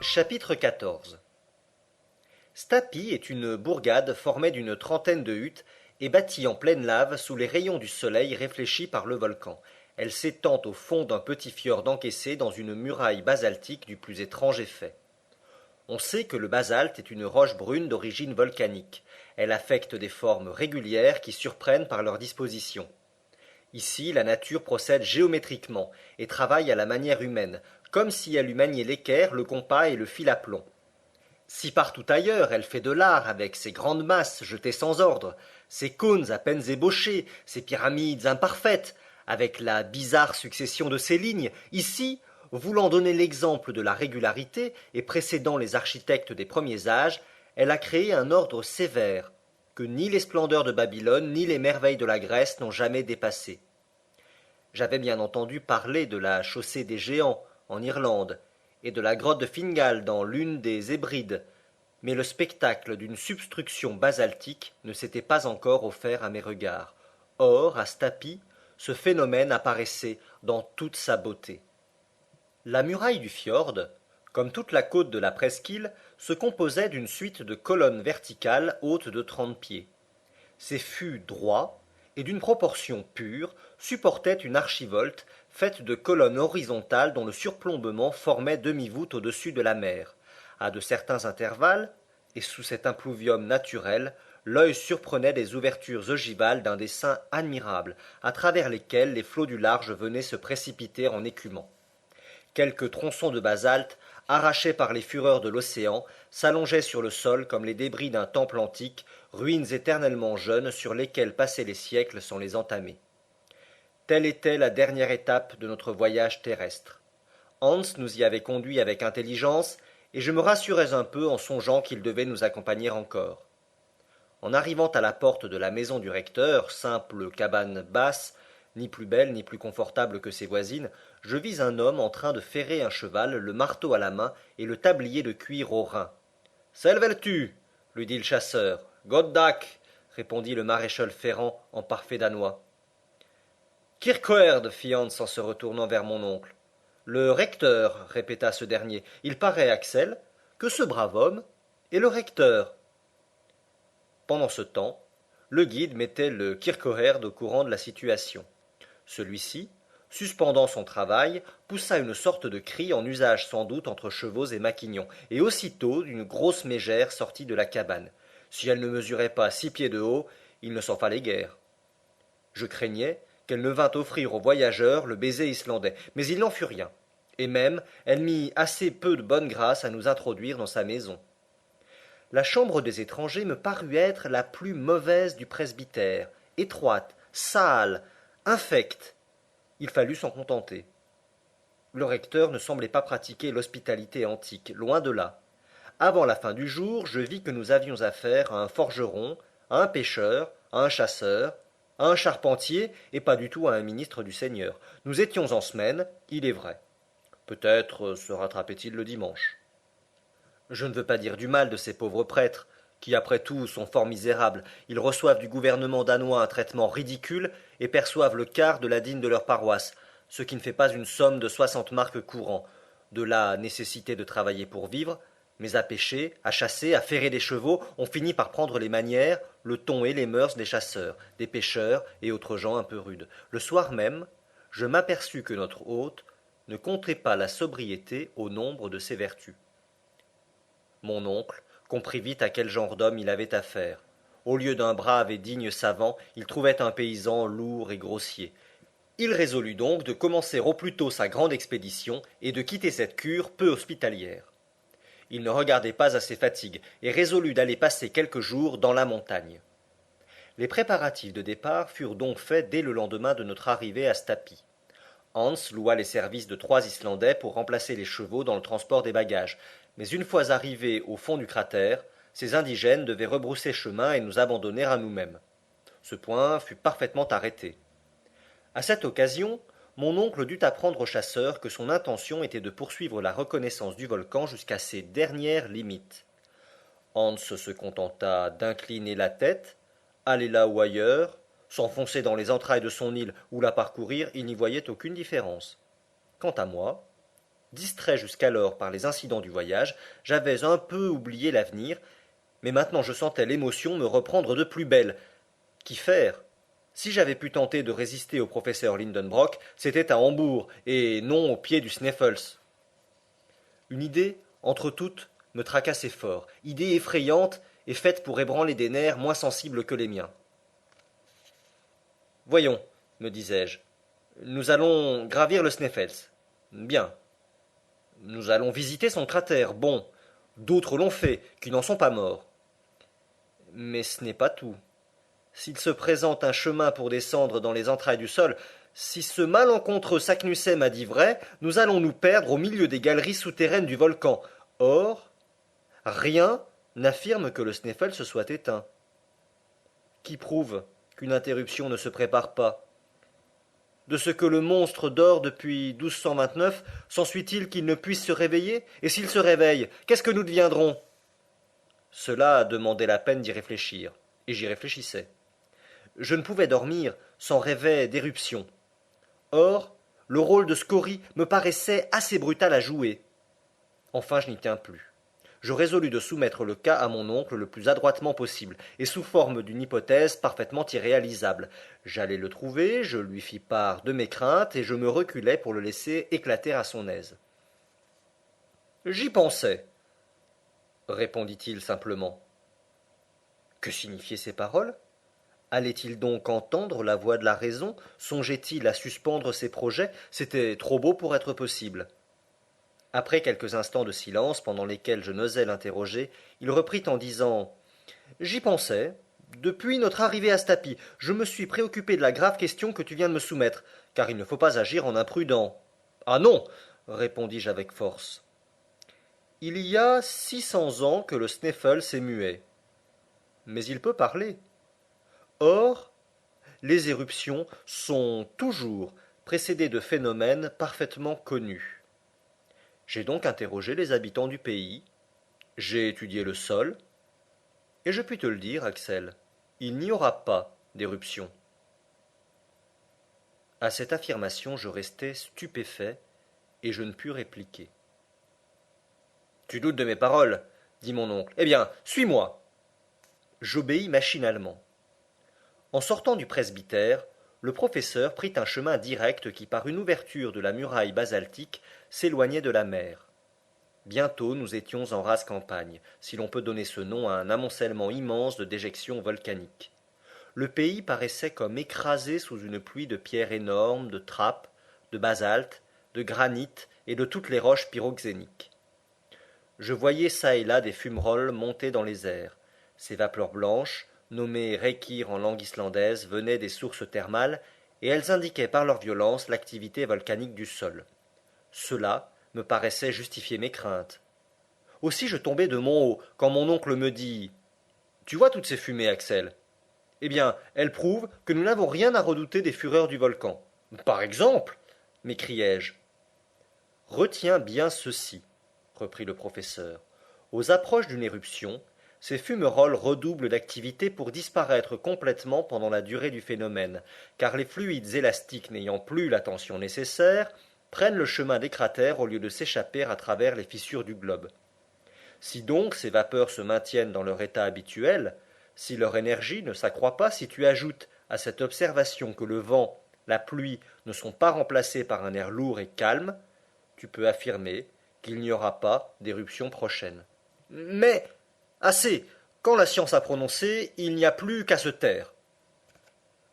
Chapitre 14. Stapi est une bourgade formée d'une trentaine de huttes et bâtie en pleine lave sous les rayons du soleil réfléchis par le volcan. Elle s'étend au fond d'un petit fjord encaissé dans une muraille basaltique du plus étrange effet. On sait que le basalte est une roche brune d'origine volcanique. Elle affecte des formes régulières qui surprennent par leur disposition. Ici, la nature procède géométriquement et travaille à la manière humaine, comme si elle eût manié l'équerre, le compas et le fil à plomb. Si partout ailleurs elle fait de l'art avec ses grandes masses jetées sans ordre, ses cônes à peine ébauchés, ses pyramides imparfaites, avec la bizarre succession de ses lignes, ici, voulant donner l'exemple de la régularité et précédant les architectes des premiers âges, elle a créé un ordre sévère, que ni les splendeurs de Babylone ni les merveilles de la Grèce n'ont jamais dépassé. J'avais bien entendu parler de la chaussée des Géants en Irlande, et de la grotte de Fingal dans l'une des Hébrides, mais le spectacle d'une substruction basaltique ne s'était pas encore offert à mes regards. Or, à Stapi, ce phénomène apparaissait dans toute sa beauté. La muraille du fjord, comme toute la côte de la presqu'île, se composait d'une suite de colonnes verticales hautes de 30 pieds. Ces fûts droits, et d'une proportion pure, supportaient une archivolte faite de colonnes horizontales dont le surplombement formait demi-voûte au-dessus de la mer. À de certains intervalles, et sous cet impluvium naturel, l'œil surprenait des ouvertures ogivales d'un dessin admirable, à travers lesquelles les flots du large venaient se précipiter en écumant. Quelques tronçons de basalte, arrachés par les fureurs de l'océan, s'allongeaient sur le sol comme les débris d'un temple antique, ruines éternellement jeunes sur lesquelles passaient les siècles sans les entamer. Telle était la dernière étape de notre voyage terrestre. Hans nous y avait conduits avec intelligence, et je me rassurais un peu en songeant qu'il devait nous accompagner encore. En arrivant à la porte de la maison du recteur, simple cabane basse, ni plus belle ni plus confortable que ses voisines, je vis un homme en train de ferrer un cheval, le marteau à la main et le tablier de cuir au rein. Selveltu lui dit le chasseur. Goddak répondit le maréchal Ferrand en parfait danois. Kirkoerd fit Hans en se retournant vers mon oncle. Le recteur, répéta ce dernier. Il paraît, Axel, que ce brave homme est le recteur. Pendant ce temps, le guide mettait le Kirkoherd au courant de la situation. Celui-ci, suspendant son travail, poussa une sorte de cri en usage sans doute entre chevaux et maquignons, et aussitôt une grosse mégère sortit de la cabane. Si elle ne mesurait pas 6 pieds de haut, il ne s'en fallait guère. Je craignais qu'elle ne vînt offrir aux voyageurs le baiser islandais, mais il n'en fut rien, et même elle mit assez peu de bonne grâce à nous introduire dans sa maison. La chambre des étrangers me parut être la plus mauvaise du presbytère, étroite, sale, infecte. Il fallut s'en contenter. Le recteur ne semblait pas pratiquer l'hospitalité antique, loin de là. Avant la fin du jour, je vis que nous avions affaire à un forgeron, à un pêcheur, à un chasseur, à un charpentier, et pas du tout à un ministre du Seigneur. Nous étions en semaine, il est vrai. Peut-être se rattrapait-il le dimanche. Je ne veux pas dire du mal de ces pauvres prêtres, qui après tout sont fort misérables. Ils reçoivent du gouvernement danois un traitement ridicule et perçoivent le quart de la dîme de leur paroisse, ce qui ne fait pas une somme de 60 marques courants. De la nécessité de travailler pour vivre, mais à pêcher, à chasser, à ferrer des chevaux, on finit par prendre les manières, le ton et les mœurs des chasseurs, des pêcheurs et autres gens un peu rudes. Le soir même, je m'aperçus que notre hôte ne comptait pas la sobriété au nombre de ses vertus. Mon oncle comprit vite à quel genre d'homme il avait affaire. Au lieu d'un brave et digne savant, il trouvait un paysan lourd et grossier. Il résolut donc de commencer au plus tôt sa grande expédition et de quitter cette cure peu hospitalière. Il ne regardait pas à ses fatigues et résolut d'aller passer quelques jours dans la montagne. Les préparatifs de départ furent donc faits dès le lendemain de notre arrivée à Stapi. Hans loua les services de 3 Islandais pour remplacer les chevaux dans le transport des bagages, mais une fois arrivés au fond du cratère, ces indigènes devaient rebrousser chemin et nous abandonner à nous-mêmes. Ce point fut parfaitement arrêté. À cette occasion, mon oncle dut apprendre au chasseur que son intention était de poursuivre la reconnaissance du volcan jusqu'à ses dernières limites. Hans se contenta d'incliner la tête, aller là ou ailleurs, s'enfoncer dans les entrailles de son île ou la parcourir, il n'y voyait aucune différence. Quant à moi, Distrait jusqu'alors par les incidents du voyage, j'avais un peu oublié l'avenir, mais maintenant je sentais l'émotion me reprendre de plus belle. Qu'y faire? Si j'avais pu tenter de résister au professeur Lindenbrock, c'était à Hambourg, et non au pied du Sneffels. Une idée, entre toutes, me tracassait fort, idée effrayante et faite pour ébranler des nerfs moins sensibles que les miens. Voyons, me disais-je, nous allons gravir le Sneffels. Bien. Nous allons visiter son cratère. Bon. D'autres l'ont fait, qui n'en sont pas morts. Mais ce n'est pas tout. S'il se présente un chemin pour descendre dans les entrailles du sol, si ce malencontreux Saknussemm a dit vrai, nous allons nous perdre au milieu des galeries souterraines du volcan. Or, rien n'affirme que le Sneffels se soit éteint. Qui prouve qu'une interruption ne se prépare pas? De ce que le monstre dort depuis 1229, s'ensuit-il qu'il ne puisse se réveiller? Et s'il se réveille, qu'est-ce que nous deviendrons? Cela demandait la peine d'y réfléchir, et j'y réfléchissais. Je ne pouvais dormir sans rêver d'éruption. Or, le rôle de Scorie me paraissait assez brutal à jouer. Enfin, je n'y tiens plus. Je résolus de soumettre le cas à mon oncle le plus adroitement possible, et sous forme d'une hypothèse parfaitement irréalisable. J'allais le trouver, je lui fis part de mes craintes, et je me reculai pour le laisser éclater à son aise. J'y pensais, répondit-il simplement. Que signifiaient ces paroles? Allait-il donc entendre la voix de la raison? Songeait-il à suspendre ses projets? C'était trop beau pour être possible. Après quelques instants de silence, pendant lesquels je n'osais l'interroger, il reprit en disant J'y pensais. Depuis notre arrivée à Stapi, je me suis préoccupé de la grave question que tu viens de me soumettre, car il ne faut pas agir en imprudent. Ah non, répondis-je avec force. Il y a 600 ans que le Sneffels est muet. Mais il peut parler. Or, les éruptions sont toujours précédées de phénomènes parfaitement connus. J'ai donc interrogé les habitants du pays, j'ai étudié le sol, et je puis te le dire, Axel, il n'y aura pas d'éruption. À cette affirmation, je restai stupéfait, et je ne pus répliquer. Tu doutes de mes paroles, dit mon oncle. Eh bien, suis-moi. J'obéis machinalement. En sortant du presbytère, le professeur prit un chemin direct qui, par une ouverture de la muraille basaltique, s'éloignait de la mer. Bientôt nous étions en rase campagne, si l'on peut donner ce nom à un amoncellement immense de déjections volcaniques. Le pays paraissait comme écrasé sous une pluie de pierres énormes, de trappes, de basalte, de granit et de toutes les roches pyroxéniques. Je voyais çà et là des fumerolles monter dans les airs. Ces vapeurs blanches, nommées reykir en langue islandaise, venaient des sources thermales, et elles indiquaient par leur violence l'activité volcanique du sol. Cela me paraissait justifier mes craintes. Aussi je tombai de mon haut, quand mon oncle me dit Tu vois toutes ces fumées, Axel? Eh bien, elles prouvent que nous n'avons rien à redouter des fureurs du volcan. Par exemple, m'écriai-je. Retiens bien ceci, reprit le professeur. Aux approches d'une éruption, ces fumerolles redoublent d'activité pour disparaître complètement pendant la durée du phénomène, car les fluides élastiques n'ayant plus la tension nécessaire, prennent le chemin des cratères au lieu de s'échapper à travers les fissures du globe. Si donc ces vapeurs se maintiennent dans leur état habituel, si leur énergie ne s'accroît pas, si tu ajoutes à cette observation que le vent, la pluie ne sont pas remplacés par un air lourd et calme, tu peux affirmer qu'il n'y aura pas d'éruption prochaine. Mais assez. Quand la science a prononcé, il n'y a plus qu'à se taire.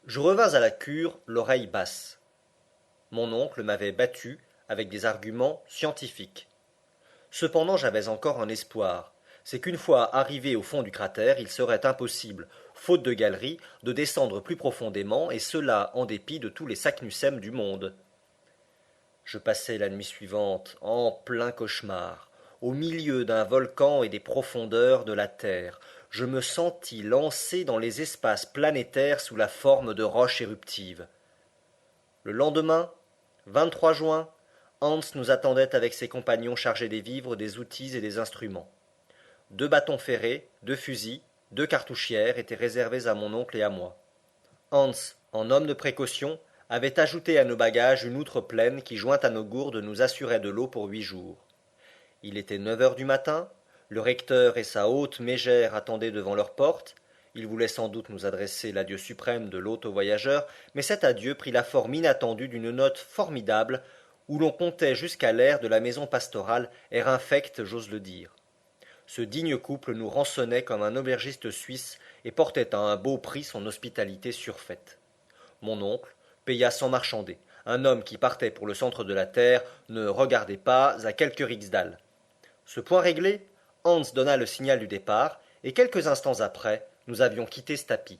Je revins à la cure, l'oreille basse. Mon oncle m'avait battu avec des arguments scientifiques. Cependant j'avais encore un espoir, c'est qu'une fois arrivé au fond du cratère, il serait impossible, faute de galeries, de descendre plus profondément, et cela en dépit de tous les Saknussemm du monde. Je passai la nuit suivante en plein cauchemar, au milieu d'un volcan et des profondeurs de la terre. Je me sentis lancé dans les espaces planétaires sous la forme de roches éruptives. Le lendemain, 23 juin, Hans nous attendait avec ses compagnons chargés des vivres, des outils et des instruments. 2 bâtons ferrés, 2 fusils, 2 cartouchières étaient réservés à mon oncle et à moi. Hans, en homme de précaution, avait ajouté à nos bagages une outre pleine qui, jointe à nos gourdes, nous assurait de l'eau pour 8 jours. Il était 9 heures du matin, le recteur et sa haute mégère attendaient devant leur porte. Ils voulaient sans doute nous adresser l'adieu suprême de l'hôte aux voyageurs, mais cet adieu prit la forme inattendue d'une note formidable, où l'on comptait jusqu'à l'air de la maison pastorale, air infect, j'ose le dire. Ce digne couple nous rançonnait comme un aubergiste suisse et portait à un beau prix son hospitalité surfaite. Mon oncle paya sans marchander. Un homme qui partait pour le centre de la terre ne regardait pas à quelques rixdales. Ce point réglé, Hans donna le signal du départ, et quelques instants après, nous avions quitté Stapi.